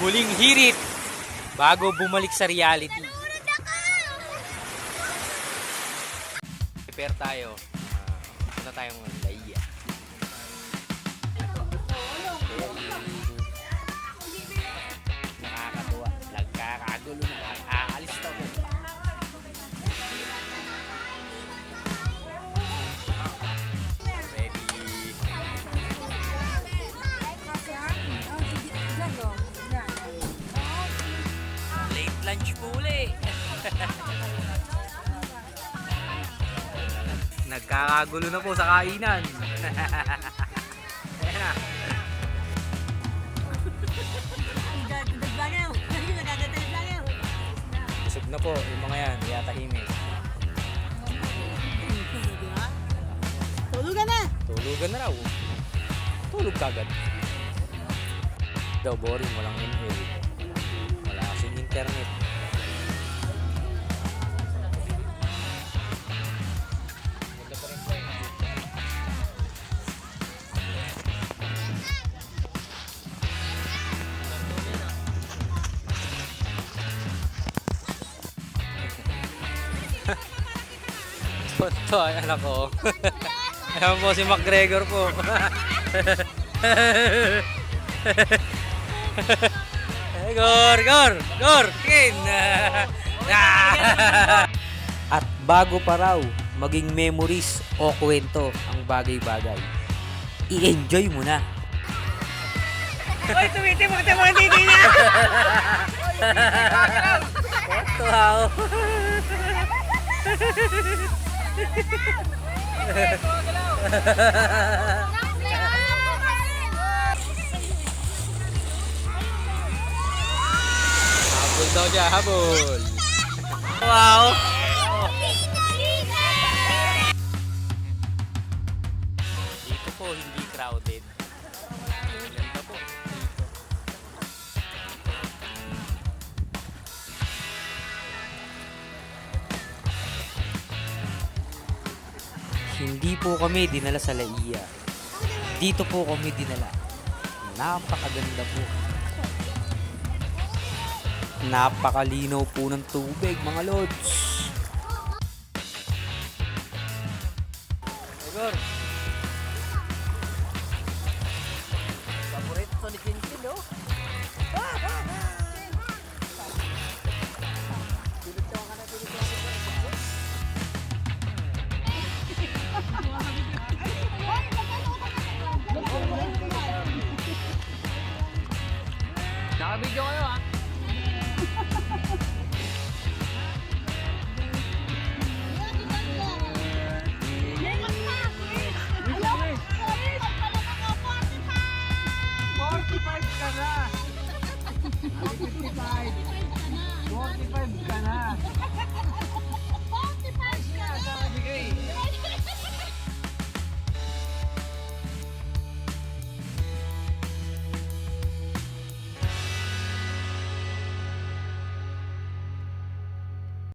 Huling hirit bago bumalik sa reality. Prepare tayo. Punta tayong Laya. Nakakatuwa. Nagkakagulo na. Aalis na mo. Late lunch po uli. Nagkakagulo na po sa kainan. Ayan na. Busog na po yung mga yan. Yatahimik. Tulugan na! Tulugan na raw. Tulog kagad. Daw boring, walang ML. Wala kasing internet. Ito ay anak ko. Ayan po si McGregor po. Gor, kin. At bago pa raw maging memories o kwento ang bagay-bagay, i-enjoy mo na. Uy, tumitimok na mga titi niya! Wow. Habol daw siya, habol. Wow. Dito po hindi crowded. Ganda po. Hindi po kami dinala sa Laiya. Dito po kami dinala. Napakaganda po. Napakalinaw po ng tubig, mga lods. Igor. Paborito to ni Quintin, no? Naka-video kayo, ha? Ka na! 45 ka na!